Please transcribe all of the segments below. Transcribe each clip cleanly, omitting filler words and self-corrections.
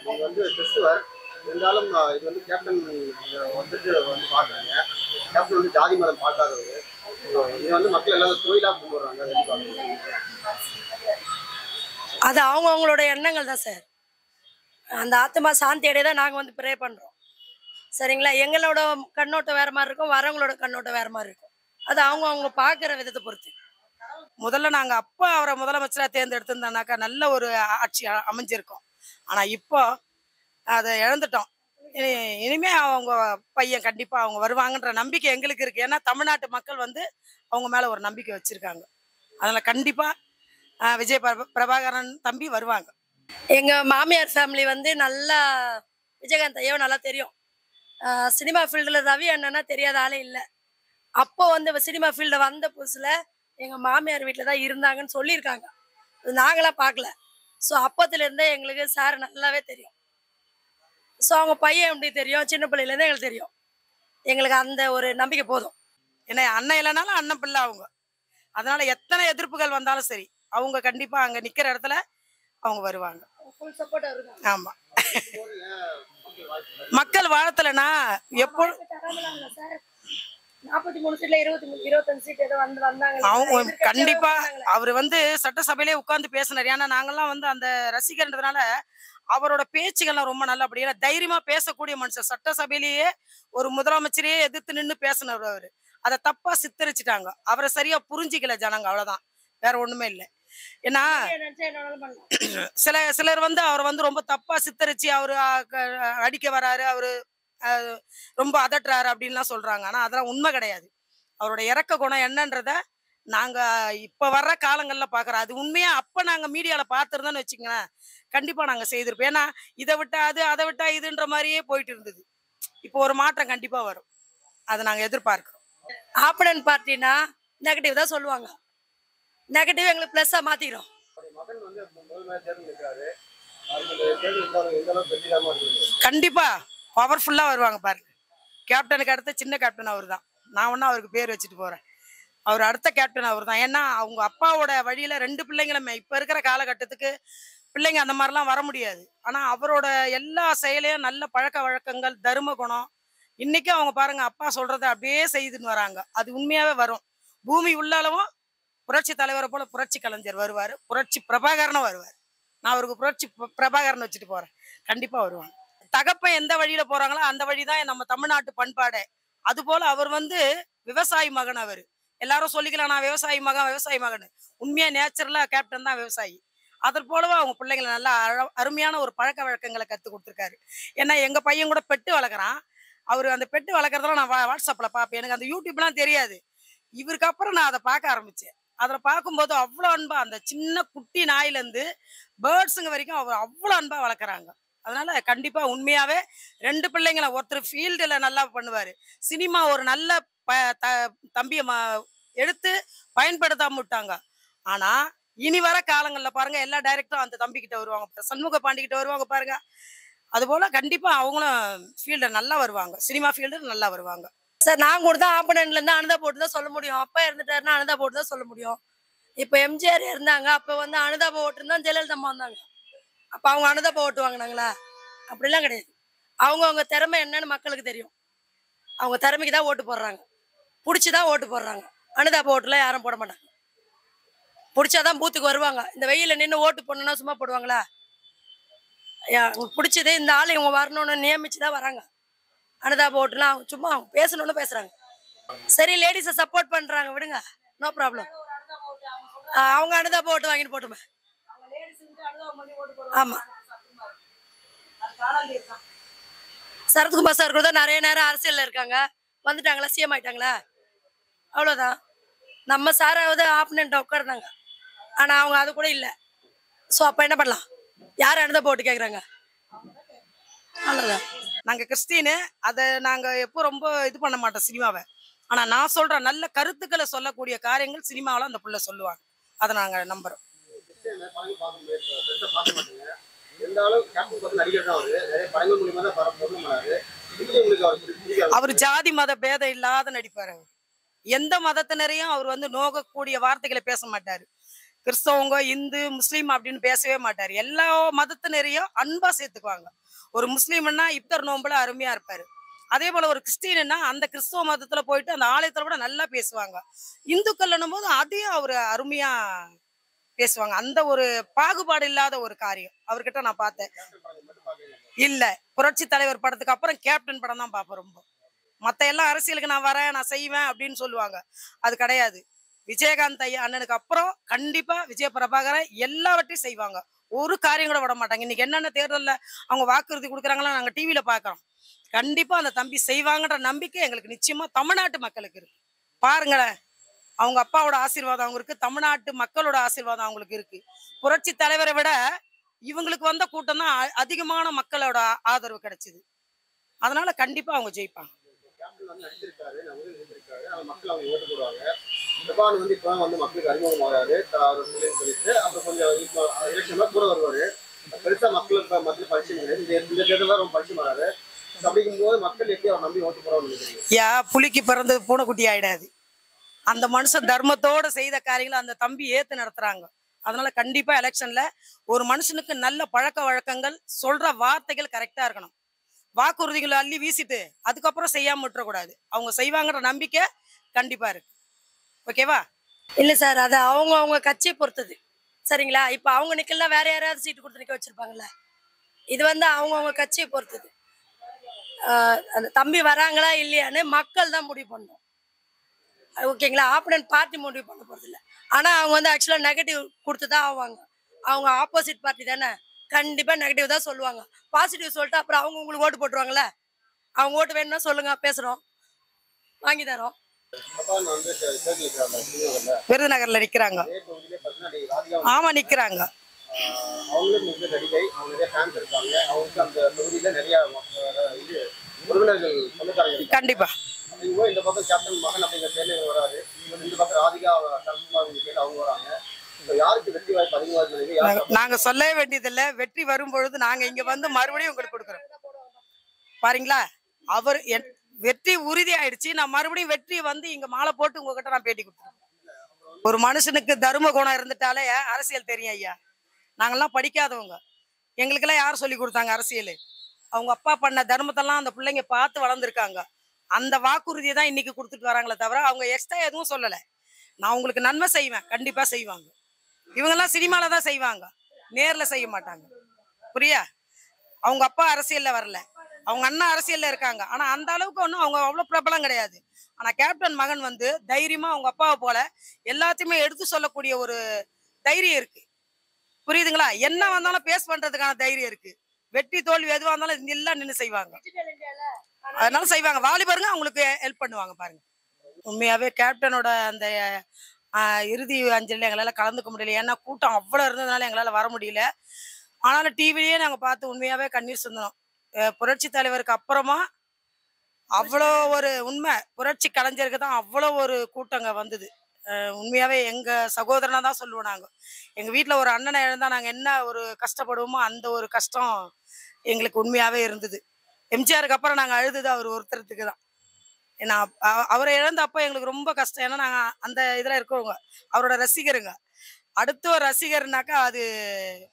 நீங்க வந்து கிறிஸ்துவர் இருந்தாலும் இது வந்து கேப்டன் வந்துட்டு வந்து பாக்குறாங்க. கேப்டன் வந்து ஜாதி மதம் பார்க்காதவரு. இது வந்து மக்கள் எல்லாரும் தொழிலா கொண்டு வர்றாங்க. அது அவங்களோட எண்ணங்கள் தான் சார். அந்த ஆத்மா சாந்தி அடைய தான் நாங்கள் வந்து ப்ரே பண்ணுறோம். சரிங்களா? எங்களோட கண்ணோட்டம் வேறு மாதிரி இருக்கும், வரவங்களோட கண்ணோட்டம் வேறு மாதிரி இருக்கும். அது அவங்க பார்க்குற விதத்தை பொறுத்து. முதல்ல நாங்கள் அப்பா அவரை முதலமைச்சராக தேர்ந்தெடுத்திருந்தோம்னாக்கா நல்ல ஒரு ஆட்சி அமைஞ்சிருக்கோம். ஆனால் இப்போ அதை இழந்துட்டோம். இனிமே அவங்க பையன் கண்டிப்பாக அவங்க வருவாங்கன்ற நம்பிக்கை எங்களுக்கு இருக்குது. ஏன்னா தமிழ்நாட்டு மக்கள் வந்து அவங்க மேலே ஒரு நம்பிக்கை வச்சுருக்காங்க. அதனால் கண்டிப்பாக விஜய் பிரபாகரன் தம்பி வருவாங்க. எங்கள் மாமியார் ஃபேமிலி வந்து நல்லா விஜயகாந்த் ஐயாவை நல்லா தெரியும். சினிமா ஃபீல்டில் ரவி அண்ணனா தெரியாத ஆளே இல்லை. அப்போ வந்து சினிமா ஃபீல்டு வந்த புதுசில் எங்கள் மாமியார் வீட்டில் தான் இருந்தாங்கன்னு சொல்லியிருக்காங்க. அது நாங்களாம் பார்க்கல. ஸோ அப்போத்துலேருந்தே எங்களுக்கு சார் நல்லாவே தெரியும். ஸோ அவங்க பையன் எப்படி தெரியும், சின்ன பிள்ளையிலேருந்தே எங்களுக்கு தெரியும். எங்களுக்கு அந்த ஒரு நம்பிக்கை போதும். ஏன்னா அண்ணன் இல்லைனாலும் அண்ணன் பிள்ளை அவங்க. அதனால் எத்தனை எதிர்ப்புகள் வந்தாலும் சரி அவங்க கண்டிப்பாக அங்கே நிற்கிற இடத்துல அவங்க வருவாங்க. ஃபுல் சப்போர்ட் வருவாங்க. ஆமாம். மக்கள் வாழ்த்தலைன்னா எப்போ 43 சீட்ல 25 சீட் ஏதோ வந்தாங்க. அவங்க கண்டிப்பா அவர் வந்து சட்டசபையிலே உட்கார்ந்து பேசினார். ஏன்னா நாங்கெல்லாம் வந்து அந்த ரசிகர்ன்றதுனால அவரோட பேச்சுகள்லாம் ரொம்ப நல்லபடியா தைரியமா பேசக்கூடிய மனுஷன். சட்டசபையிலேயே ஒரு முதலமைச்சரையே எதிர்த்து நின்று பேசினவர் அவரு. அதை தப்பா சித்தரிச்சுட்டாங்க. அவரை சரியா புரிஞ்சிக்கல ஜனங்க, அவ்வளவுதான், வேற ஒண்ணுமே இல்லை. ஏன்னா சிலர் வந்து அவரை வந்து ரொம்ப தப்பா சித்தரிச்சு அவரு அடிக்க வராரு, அவரு ரொம்ப அதட்டுறாரு அப்படின்லாம் சொல்றாங்க. ஆனா அதெல்லாம் உண்மை கிடையாது. அவரோட இறக்க குணம் என்னன்றத நாங்க இப்ப வர்ற காலங்கள்ல பாக்குறோம். அது உண்மையா அப்ப நாங்க மீடியால பாத்துருந்தோம்னு வச்சுங்களேன், கண்டிப்பா நாங்க செய்திருப்போம். ஏன்னா இதை விட்டா அது, அதை விட்டா இதுன்ற மாதிரியே போயிட்டு இருந்தது. இப்போ ஒரு மாற்றம் கண்டிப்பா வரும். அதை நாங்க எதிர்பார்க்கிறோம். ஆப்பனன்ட் பார்ட்டினா நெகட்டிவ் தான் சொல்லுவாங்க. நெகட்டிவ் எங்களுக்கு பிளஸ்ஸா மாத்திக்கிறோம். கண்டிப்பா பவர்ஃபுல்லா வருவாங்க பாருங்க. கேப்டனுக்கு அடுத்த சின்ன கேப்டன் அவர் தான். நான் ஒன்னும் அவருக்கு பேர் வச்சுட்டு போறேன். அவர் அடுத்த கேப்டன் அவர் தான். ஏன்னா அவங்க அப்பாவோட வழியில 2 பிள்ளைங்களுமே இப்ப இருக்கிற காலகட்டத்துக்கு பிள்ளைங்க அந்த மாதிரிலாம் வர முடியாது. ஆனா அவரோட எல்லா செயலையும் நல்ல பழக்க வழக்கங்கள், தர்ம குணம், இன்னைக்கும் அவங்க பாருங்க அப்பா சொல்றதை அப்படியே செய்துன்னு வராங்க. அது உண்மையாவே வரும். பூமி உள்ளளவும் புரட்சி தலைவரை போல புரட்சி கலைஞர் வருவாரு, புரட்சி பிரபாகரனும் வருவார். நான் அவருக்கு புரட்சி பிரபாகரன் வச்சுட்டு போறேன். கண்டிப்பா வருவாங்க. தகப்பன் எந்த வழியில போறாங்களோ அந்த வழிதான் நம்ம தமிழ்நாட்டு பண்பாடு. அது போல அவர் வந்து விவசாயி மகன். அவர் எல்லாரும் சொல்லிக்கலாம் நான் விவசாயி மகன். உண்மையா நேச்சுரலா கேப்டன் தான் விவசாயி. அதற்கு போலவே அவங்க பிள்ளைங்களை நல்லா அருமையான ஒரு பழக்க வழக்கங்களை கத்து கொடுத்துருக்காரு. ஏன்னா எங்க பையன் கூட பெட்டு வளர்க்குறான். அவரு அந்த பெட்டு வளர்க்குறதெல்லாம் நான் வாட்ஸ்அப்ல பார்ப்பேன். எனக்கு அந்த யூடியூப்லாம் தெரியாது. இவருக்கு அப்புறம் நான் அதை பார்க்க ஆரம்பிச்சேன். அதில் பார்க்கும்போது அவ்வளோ அன்பா அந்த சின்ன குட்டி நாயிலேருந்து பேர்ட்ஸுங்க வரைக்கும் அவர் அவ்வளோ அன்பா வளர்க்குறாங்க. அதனால கண்டிப்பா உண்மையாவே 2 பிள்ளைங்களை, ஒருத்தர் ஃபீல்டுல நல்லா பண்ணுவாரு, சினிமா ஒரு நல்ல தம்பிய எடுத்து பயன்படுத்தாம விட்டாங்க. ஆனா இனி வர காலங்கள்ல பாருங்க எல்லா டைரக்டரும் அந்த தம்பி கிட்ட வருவாங்க, சண்முக பாண்டி கிட்ட வருவாங்க பாருங்க. அது போல கண்டிப்பா அவங்களும் ஃபீல்டு நல்லா வருவாங்க, சினிமா ஃபீல்டு நல்லா வருவாங்க. சார் நான் கூட தான் ஆப்பனன்ட்ல இருந்து அனுதா போட்டு தான் சொல்ல முடியும். அப்பா இருந்துட்டாருன்னா அனுதா போட்டு தான் சொல்ல முடியும். இப்போ எம்ஜிஆர் இருந்தாங்க, அப்போ வந்து அனுதாப ஓட்டு தான் ஜெயலலிதா அம்மா வந்தாங்க. அப்போ அவங்க அனுதாப ஓட்டு வாங்கினாங்களா? அப்படிலாம் கிடையாது. அவங்க திறமை என்னன்னு மக்களுக்கு தெரியும். அவங்க திறமைக்கு தான் ஓட்டு போடுறாங்க, பிடிச்சிதான் ஓட்டு போடுறாங்க. அனுதாப ஓட்டுலாம் யாரும் போட மாட்டாங்க. பிடிச்சாதான் பூத்துக்கு வருவாங்க. இந்த வெயில நின்று ஓட்டு போடணும்னா சும்மா போடுவாங்களா? பிடிச்சது இந்த ஆள் இவங்க வரணும்னு நியமிச்சு தான் வராங்க. அனுதாப ஓட்டுலாம் அவங்க சும்மா பேசணும்னு பேசுறாங்க. சரி, லேடிஸை சப்போர்ட் பண்றாங்க, விடுங்க, நோ ப்ராப்ளம். அவங்க அனுதாப ஓட்டு வாங்கிட்டு போட்டுமே. ஆமா, சரத்குமார் சார் கூட நிறைய நேரம் அரசியல்ல இருக்காங்க, வந்துட்டாங்களா, சிஎம் ஆயிட்டாங்களா, அவ்வளவுதான். நம்ம சாராவது ஆப்பனன்ட் உட்கார்ந்தாங்க, ஆனா அவங்க அது கூட இல்லை. ஸோ அப்ப என்ன பண்ணலாம்? யார் அனுதாப ஓட்டு கேட்குறாங்க? அவ்வளோதான். நாங்கள் கிறிஸ்டின்னு, அதை நாங்கள் எப்போ ரொம்ப இது பண்ண மாட்டோம் சினிமாவை. ஆனால் நான் சொல்கிறேன், நல்ல கருத்துக்களை சொல்லக்கூடிய காரியங்கள் சினிமாவில் அந்த புள்ள சொல்லுவாங்க. அதை நாங்கள் நம்புகிறோம். அவர் ஜாதி மத பேதம் இல்லாத நடிப்பார். அவர் எந்த மதத்தினரையும் அவர் வந்து நோகக்கூடிய வார்த்தைகளை பேச மாட்டார். கிறிஸ்தவங்க, இந்து, முஸ்லீம் அப்படின்னு பேசவே மாட்டார். எல்லா மதத்தினரையும் அன்பா சேர்த்துக்குவாங்க. ஒரு முஸ்லீம்னா இப்தர் நோம்புல அருமையா இருப்பாரு. அதே போல ஒரு கிறிஸ்டின்னா அந்த கிறிஸ்தவ மதத்துல போயிட்டு அந்த ஆலயத்துல கூட நல்லா பேசுவாங்க. இந்துக்கள்னும் போது அதையும் அவர் அருமையா பேசுவாங்க. அந்த ஒரு பாகுபாடு இல்லாத ஒரு காரியம் அவர்கிட்ட நான் பார்த்தேன். இல்ல, புரட்சி தலைவர் படத்துக்கு அப்புறம் கேப்டன் படம் தான் பார்ப்பேன் ரொம்ப. மத்த எல்லாம் அரசியலுக்கு நான் வரேன், நான் செய்வேன் அப்படின்னு சொல்லுவாங்க. அது கிடையாது. விஜயகாந்த் ஐயா அண்ணனுக்கு அப்புறம் கண்டிப்பா விஜய பிரபாகரன் எல்லாவற்றையும் செய்வாங்க. ஒரு காரியம் கூட விட மாட்டாங்க. இன்னைக்கு என்னென்ன தேர்தல்ல அவங்க வாக்குறுதி கொடுக்குறாங்களா நாங்க டிவியில பாக்குறோம். கண்டிப்பா அந்த தம்பி செய்வாங்கன்ற நம்பிக்கை எங்களுக்கு நிச்சயமா தமிழ்நாட்டு மக்களுக்கு இருக்கு. பாருங்களேன், அவங்க அப்பாவோட ஆசீர்வாதம் அவங்க இருக்கு, தமிழ்நாட்டு மக்களோட ஆசீர்வாதம் அவங்களுக்கு இருக்கு. புரட்சி தலைவரை விட இவங்களுக்கு வந்த கூட்டம் தான் அதிகமான மக்களோட ஆதரவு கிடைச்சது. அதனால கண்டிப்பா அவங்க ஜெயிப்பாங்க. கேப்டன் வந்து நடிச்சிருக்காரு, நிறைய நடிச்சிருக்காரு. ஆனா மக்கள் அவங்க ஓட்டு போடுவாங்க. பிரபாகரன் வந்து இப்போ வந்து மக்களுக்கு அறிமுகமாகிறாரு அவர் சொல்லிட்டு, அப்புறம் கொஞ்சம் இப்போ எலெக்ஷன்ல கூட வருவாரு. பெருசா மக்களுக்கு மத்திய பரிசீலனை கிடையாது. இந்த தேர்தல் ரொம்ப பரிசு வராது. அப்படிங்கும்போது மக்கள் எப்படி அவர் நம்பி ஓட்டு போறான்னு நினைக்கிறீங்க? புலிக்கு பிறந்தது பூனைக்குட்டி ஆயிடாது. அந்த மனுஷன் தர்மத்தோட செய்த காரியங்களை அந்த தம்பி ஏத்து நடத்துறாங்க. அதனால கண்டிப்பா எலெக்ஷன்ல ஒரு மனுஷனுக்கு நல்ல பழக்க வழக்கங்கள், சொல்ற வார்த்தைகள் கரெக்டா இருக்கணும். வாக்குறுதிகளை அள்ளி வீசிட்டு அதுக்கப்புறம் செய்யாம விட்டுறக்கூடாது. அவங்க செய்வாங்கன்ற நம்பிக்கை கண்டிப்பா இருக்கு. ஓகேவா? இல்ல சார், அது அவங்க கட்சியை பொறுத்தது. சரிங்களா? இப்ப அவங்க நிக்கல, வேற யாராவது சீட்டு கொடுத்து நிக்க வச்சிருப்பாங்கல்ல. இது வந்து அவங்க கட்சியை பொறுத்தது. அந்த தம்பி வராங்களா இல்லையான்னு மக்கள் தான் முடிவு பண்ணணும். ஓகேங்களா? ஆப்போனன்ட் பார்ட்டி முடிவு பண்ண போறது இல்லை. ஆனா அவங்க வந்து ஆக்சுவலா நெகட்டிவ் கொடுத்து தான் ஆவாங்க. அவங்க ஆப்போசிட் பார்ட்டி தானே, கண்டிப்பா நெகட்டிவ் தான் சொல்லுவாங்க. பாசிட்டிவ் சொல்லிட்டு அப்புறம் அவங்க உங்களுக்கு ஓட்டு போட்டுருவாங்கல்ல. அவங்க ஓட்டு வேணும்னா சொல்லுங்க, பேசுறோம், வாங்கி தரோம். விருதுநகர்ல நிக்கிறாங்க. ஆமா, நிக்கிறாங்க. அவங்களுக்கு மிக நடிகை, அவங்க நிறைய ஃபேன்ஸ் இருக்காங்க. அவங்களுக்கு அந்த தொகுதியில நிறைய இது உறவினர்கள் சொந்தக்காரங்க. கண்டிப்பா. அப்படிங்கும்போது இந்த பக்கம் கேப்டன் மகன் அப்படிங்கிற பேர்ல வராது. இந்த பக்கம் ராதிகா பேர் அவங்க வராங்க. யாருக்கு வெற்றி வாய்ப்பு அதிகமாக இருக்கு? நாங்க சொல்லவே வேண்டியதில்லை. வெற்றி வரும் பொழுது நாங்க இங்க வந்து மறுபடியும் உங்களுக்கு கொடுக்குறோம். பாருங்களா, அவர் வெற்றி உறுதி ஆயிடுச்சு. நான் மறுபடியும் வெற்றி வந்து இங்க மாலை போட்டு உங்ககிட்ட நான் பேட்டி கொடுத்துருக்கேன். ஒரு மனுஷனுக்கு தர்ம குணம் இருந்துட்டாலே அரசியல் தெரியும் ஐயா. நாங்கெல்லாம் படிக்காதவங்க. எங்களுக்கெல்லாம் யார் சொல்லி கொடுத்தாங்க அரசியல்? அவங்க அப்பா பண்ண தர்மத்தெல்லாம் அந்த பிள்ளைங்க பார்த்து வளர்ந்துருக்காங்க. அந்த வாக்குறுதியை தான் இன்னைக்கு கொடுத்துட்டு வராங்களே தவிர அவங்க எக்ஸ்ட்ரா எதுவும் சொல்லலை. நான் உங்களுக்கு நன்மை செய்வேன், கண்டிப்பா செய்வாங்க. இவங்கெல்லாம் சினிமால தான் செய்வாங்க, நேர்ல செய்ய மாட்டாங்க. புரியா? அவங்க அப்பா அரசியல்ல வரல, அவங்க அண்ணா அரசியல்ல இருக்காங்க. ஆனா அந்த அளவுக்கு ஒன்றும் அவங்க அவ்வளவு பிரபலம் கிடையாது. ஆனா கேப்டன் மகன் வந்து தைரியமா அவங்க அப்பாவை போல எல்லாத்தையுமே எடுத்து சொல்லக்கூடிய ஒரு தைரியம் இருக்கு. புரியுதுங்களா? என்ன வந்தாலும் பேஸ் பண்றதுக்கான தைரியம் இருக்கு. வெற்றி தோல்வி எதுவா இருந்தாலும் எல்லாம் நின்று செய்வாங்க. அதனால செய்வாங்க. வாலிபருங்க அவங்களுக்கு ஹெல்ப் பண்ணுவாங்க. பாருங்க, உண்மையாவே கேப்டனோட அந்த இறுதி அஞ்சலில் எங்களால கலந்துக்க முடியல. ஏன்னா கூட்டம் அவ்வளவு இருந்ததுனால எங்களால வர முடியல. ஆனாலும் டிவிலேயே நாங்க பார்த்து உண்மையாவே கண்ணீர் சிந்தனோம். புரட்சி தலைவருக்கு அப்புறமா அவ்வளோ ஒரு உண்மை புரட்சி கலைஞருக்கு தான் அவ்வளோ ஒரு கூட்டங்க வந்தது. உண்மையாவே எங்க சகோதரனா தான் சொல்லுவோம். நாங்க எங்க வீட்டில் ஒரு அண்ணனை இழந்தா நாங்க என்ன ஒரு கஷ்டப்படுவோமோ அந்த ஒரு கஷ்டம் எங்களுக்கு உண்மையாவே இருந்தது. எம்ஜிஆருக்கு அப்புறம் நாங்க அழுதுது அவர் ஒருத்தருக்கு தான். ஏன்னா அவரை இழந்த அப்போ எங்களுக்கு ரொம்ப கஷ்டம். ஏன்னா நாங்க அந்த இதுல இருக்கவங்க, அவரோட ரசிகருங்க. அடுத்த ஒரு ரசிகர்னாக்கா அது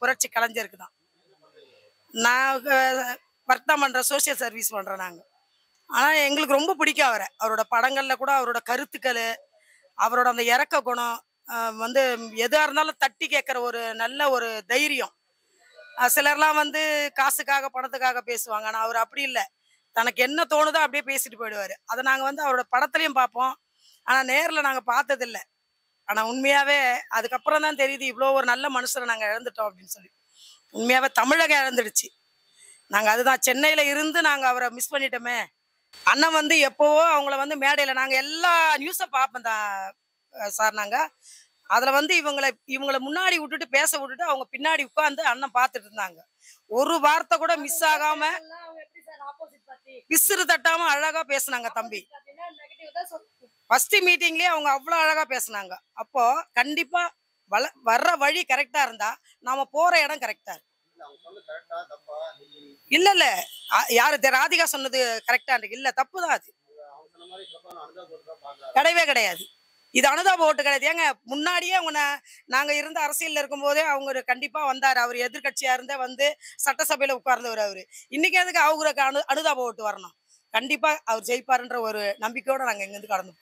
புரட்சி கலைஞருக்கு தான். நான் வர்த்தம் பண்றேன், சோசியல் சர்வீஸ் பண்றோம் நாங்க. ஆனா எங்களுக்கு ரொம்ப பிடிக்கும் அவரை. அவரோட படங்கள்ல கூட அவரோட கருத்துக்கள், அவரோட அந்த இறக்க குணம், வந்து எதா இருந்தாலும் தட்டி கேட்கிற ஒரு நல்ல ஒரு தைரியம். சிலர்லாம் வந்து காசுக்காக பணத்துக்காக பேசுவாங்க. ஆனா அவர் அப்படி இல்லை. தனக்கு என்ன தோணுதோ அப்படியே பேசிட்டு போயிடுவாரு. அதை நாங்க வந்து அவரோட படத்துலயும் பார்ப்போம். ஆனா நேர்ல நாங்க பார்த்ததில்லை. ஆனா உண்மையாவே அதுக்கப்புறம் தான் தெரியுது இவ்வளோ ஒரு நல்ல மனுஷரை நாங்க இழந்துட்டோம் அப்படின்னு சொல்லி. உண்மையாவே தமிழகம் இழந்துடுச்சு. நாங்க அதுதான் சென்னையில இருந்து நாங்க அவரை மிஸ் பண்ணிட்டோமே. அண்ணன் வந்து எப்போவோ அவங்கள வந்து மேடையில நாங்க எல்லா நியூஸை பார்ப்போம் தான் சார். நாங்க அதுல வந்து இவங்களை முன்னாடி விட்டுட்டு பேச விட்டுட்டு அவங்க பின்னாடி உட்கார்ந்து அண்ணன் பார்த்துட்டு இருந்தாங்க. ஒரு வார்த்தை கூட மிஸ் ஆகாம பிசுறு தட்டாம அழகா பேசினாங்க தம்பி. ஃபர்ஸ்ட் மீட்டிங்லயே அவங்க அவ்வளவு அழகா பேசினாங்க. அப்போ கண்டிப்பா வர்ற வழி கரெக்டா இருந்தா நாம போற இடம் கரெக்டா இருக்கு. இல்ல இல்ல, யாரு ராதிகா சொன்னது கரெக்டா இருக்கு. இல்ல, தப்புதான் அது, கிடையவே கிடையாது. இது அனுதாப ஓட்டு கிடையாது. ஏங்க முன்னாடியே நாங்க இருந்த அரசியல்ல இருக்கும்போதே அவங்க கண்டிப்பா வந்தாரு. அவர் எதிர்க்கட்சியா இருந்தே வந்து சட்டசபையில உட்கார்ந்தவர் அவரு. இன்னைக்கு எதுக்கு அவருக்கு அனுதாப ஓட்டு வரணும்? கண்டிப்பா அவர் ஜெயிப்பாருன்ற ஒரு நம்பிக்கையோட நாங்க இங்க இருந்து கடந்து